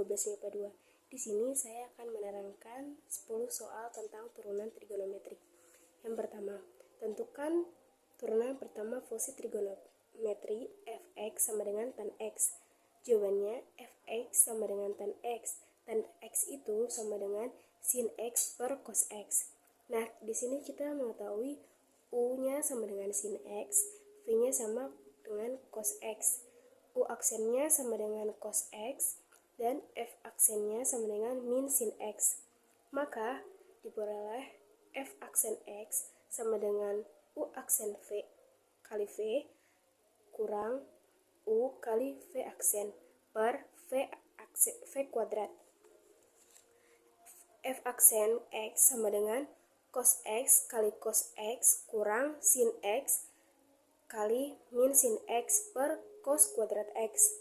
12 MIPA 2. Di sini saya akan menerangkan 10 soal tentang turunan trigonometri. Yang pertama, tentukan turunan pertama fungsi trigonometri fx sama dengan tan x. Jawabannya fx sama dengan tan x. Tan x itu sama dengan sin x per cos x. Nah, di sini kita mengetahui u-nya sama dengan sin x, v-nya sama dengan cos x. U aksennya sama dengan cos x dan f aksennya sama dengan min sin x. Maka diperoleh f aksen x sama dengan u aksen v kali v kurang u kali v aksen per v kuadrat. F aksen x sama dengan cos x kali cos x kurang sin x kali min sin x per cos kuadrat x.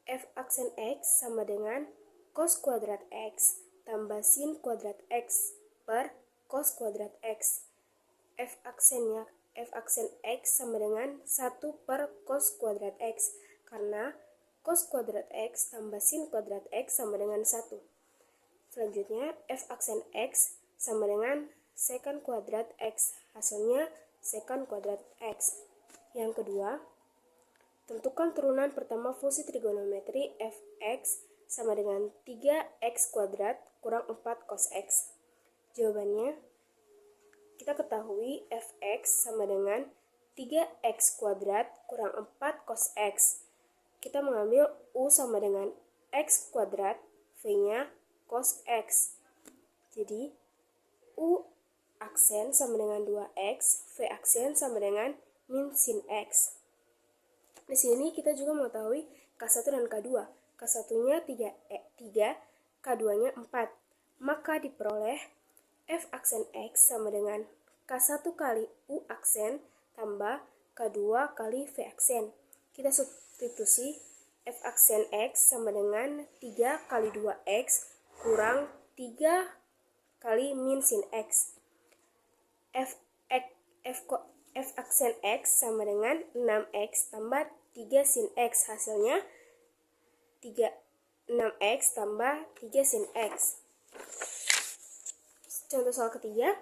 F aksen x sama dengan cos kuadrat x tambah sin kuadrat x per cos kuadrat x. F aksen x sama dengan 1 per cos kuadrat x, karena cos kuadrat x tambah sin kuadrat x sama dengan 1. Selanjutnya, f aksen x sama dengan secant kuadrat x, hasilnya secant kuadrat x. Yang kedua, tentukan turunan pertama fungsi trigonometri fx sama dengan 3x kuadrat kurang 4 cos x. Jawabannya, kita ketahui fx sama dengan 3x kuadrat kurang 4 cos x. Kita mengambil u sama dengan x kuadrat, v-nya cos x. Jadi, u aksen sama dengan 2x, v aksen sama dengan min sin x. Di sini kita juga mengetahui K1 dan K2. K1-nya 3, K2-nya 4. Maka diperoleh f aksen x sama dengan K1 kali u aksen tambah K2 kali v aksen. Kita substitusi f aksen x sama dengan 3 kali 2x kurang 3 kali min sin x. F aksen x sama dengan 6x tambah 3 sin x. Hasilnya 6x tambah 3 sin x. Contoh soal ketiga,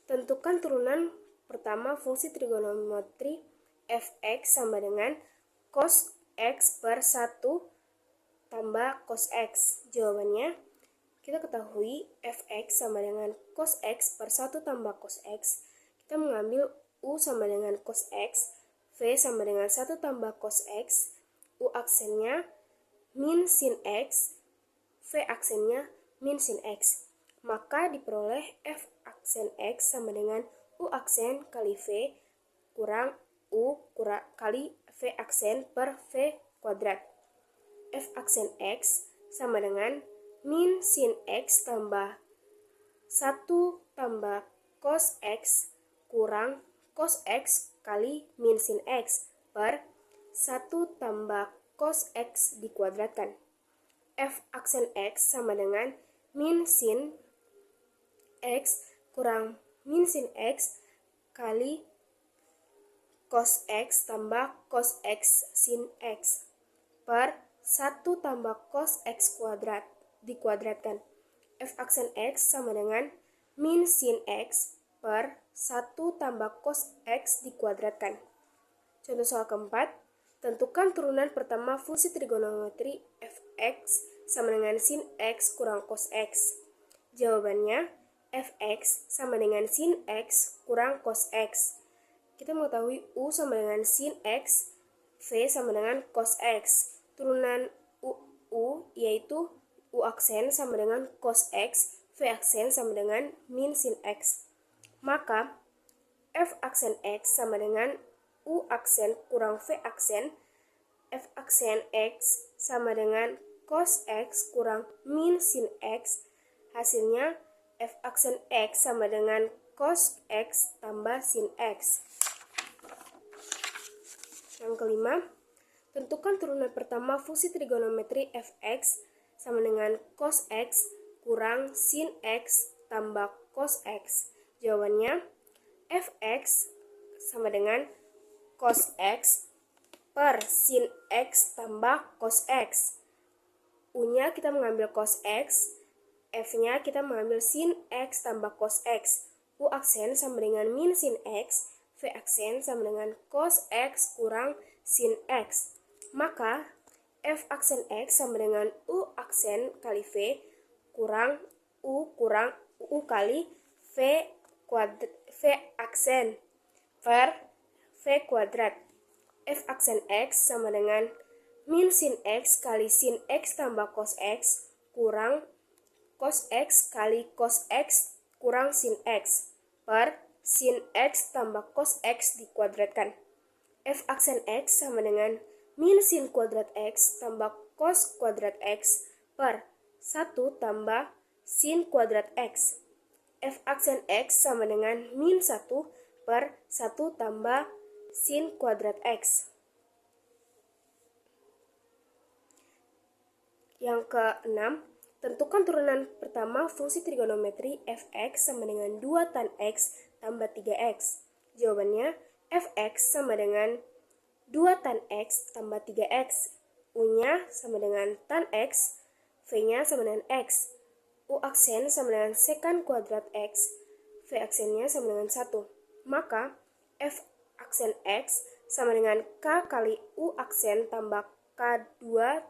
tentukan turunan pertama fungsi trigonometri fx sama dengan cos x per 1 tambah cos x. Jawabannya, kita ketahui fx sama dengan cos x per 1 tambah cos x. Kita mengambil u sama dengan cos x, v sama dengan 1 tambah cos x, u aksennya min sin x, v aksennya min sin x. Maka diperoleh f aksen x sama dengan u aksen kali v kurang u kali v aksen per v kuadrat. F aksen x sama dengan min sin x tambah 1 tambah cos x kurang cos x kali min sin x per 1 tambah cos x dikuadratkan. F aksen x sama dengan min sin x kurang min sin x kali cos x tambah cos x sin x per 1 tambah cos x kuadrat dikuadratkan. F aksen x sama dengan min sin x per 1 tambah cos x dikuadratkan. Contoh soal keempat, tentukan turunan pertama fungsi trigonometri fx sama dengan sin x kurang cos x. Jawabannya, fx sama dengan sin x kurang cos x. Kita mengetahui u sama dengan sin x, v sama dengan cos x. Turunan u yaitu u aksen sama dengan cos x, v aksen sama dengan min sin x. Maka f aksen x sama dengan u aksen kurang v aksen, f aksen x sama dengan cos x kurang min sin x. Hasilnya f aksen x sama dengan cos x tambah sin x. Yang kelima, tentukan turunan pertama fungsi trigonometri fx sama dengan cos x kurang sin x tambah cos x. Jawabannya, fx sama dengan cos x per sin x tambah cos x. U-nya kita mengambil cos X, F-nya kita mengambil sin X tambah cos X. U aksen sama dengan min sin X, V aksen sama dengan cos X kurang sin X. Maka F aksen X sama dengan U aksen kali V kurang U kali V aksen per V kuadrat. F aksen X sama dengan min sin X kali sin X tambah cos X kurang cos X kali cos X kurang sin X per sin X tambah cos X dikuadratkan. F aksen X sama dengan min sin kuadrat X tambah cos kuadrat X per 1 tambah sin kuadrat X. F aksen X sama dengan min 1 per 1 tambah sin kuadrat X. Yang keenam, tentukan turunan pertama fungsi trigonometri f(x) sama dengan 2 tan x tambah 3x. Jawabannya, f(x) sama dengan 2 tan x tambah 3x. U-nya sama dengan tan x, V-nya sama dengan x. U aksen sama dengan sekan kuadrat x, V aksennya sama dengan 1. Maka, F aksen x sama dengan K kali U aksen tambah K2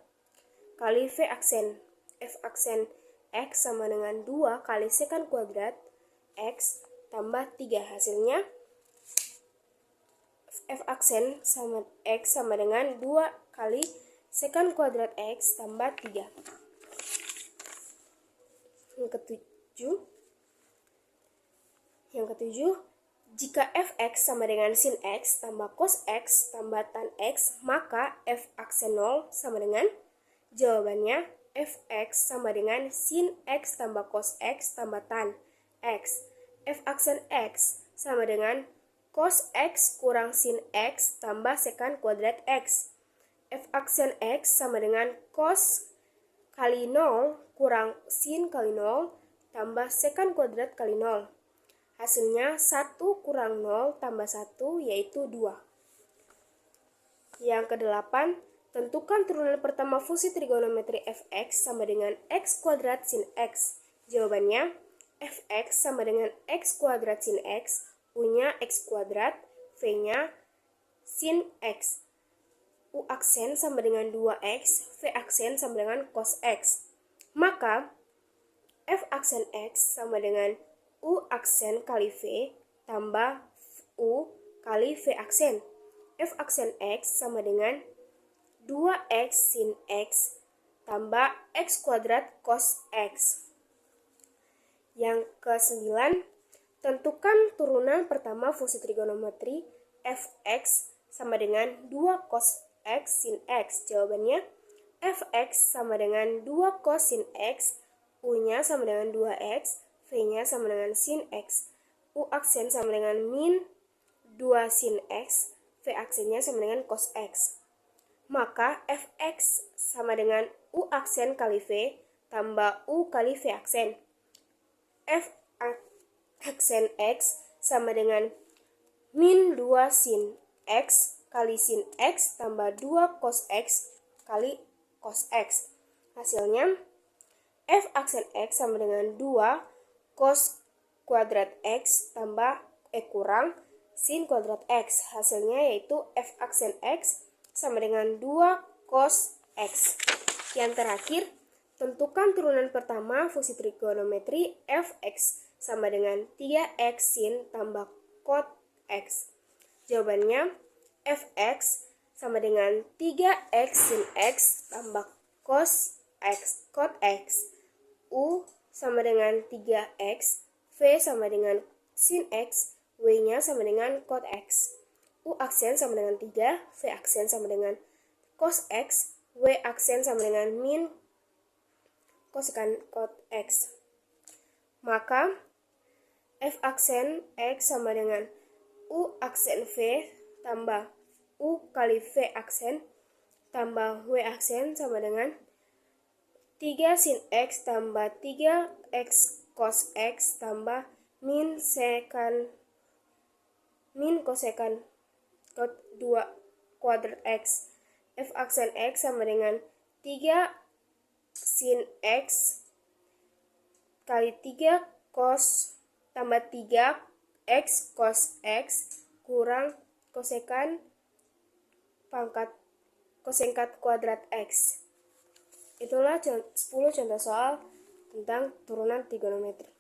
kali V aksen. F aksen X sama dengan 2 kali sekan kuadrat X tambah 3. Hasilnya F aksen sama X sama dengan 2 kali sekan kuadrat X tambah 3. Yang ketujuh, jika fx sama dengan sin x tambah cos x tambah tan x, maka f aksen 0 sama dengan. Jawabannya, fx sama dengan sin x tambah cos x tambah tan x. F aksen x sama dengan cos x kurang sin x tambah sekan kuadrat x. F aksen x sama dengan cos kali 0 kurang sin kali 0 tambah sekan kuadrat kali 0. Hasilnya 1 kurang 0 tambah 1 yaitu 2. Yang kedelapan, tentukan turunan pertama fungsi trigonometri fx sama dengan x kuadrat sin x. Jawabannya, fx sama dengan x kuadrat sin x, u-nya x kuadrat, v-nya sin x. U aksen sama dengan 2x, v aksen sama dengan cos x. Maka, f aksen x sama dengan u aksen kali v tambah u kali v aksen. F aksen x sama dengan 2x sin x tambah x kuadrat cos x. Yang ke-9, tentukan turunan pertama fungsi trigonometri fx sama dengan 2 cos x sin x. Jawabannya, fx sama dengan 2 cos sin x, u-nya sama dengan 2x, v-nya sama dengan sin x. U aksen sama dengan min 2 sin x, v aksennya sama dengan cos x. Maka fx sama dengan u aksen kali v tambah u kali v aksen. F aksen x sama dengan min 2 sin x kali sin x tambah 2 cos x kali cos x. Hasilnya f aksen x sama dengan 2 cos kuadrat x tambah kurang sin kuadrat x. Hasilnya yaitu f aksen x sama dengan 2 cos x. Yang terakhir, tentukan turunan pertama fungsi trigonometri fx sama dengan 3x sin tambah cot x. Jawabannya, fx sama dengan 3x sin x tambah cos x cot x. U sama dengan 3x, v sama dengan sin x, w-nya sama dengan cot x. U aksen sama dengan 3, v aksen sama dengan cos x, w aksen sama dengan min kosekan cot x. Maka f aksen x sama dengan u aksen v tambah u kali v aksen tambah w aksen sama dengan 3 sin x tambah 3x cos x tambah min kosekan cot 2 kuadrat x. F aksen x sama dengan 3 sin X kali 3 cos tambah 3 X cos X kurang kosekan pangkat kosekat kuadrat X. Itulah 10 contoh soal tentang turunan trigonometri.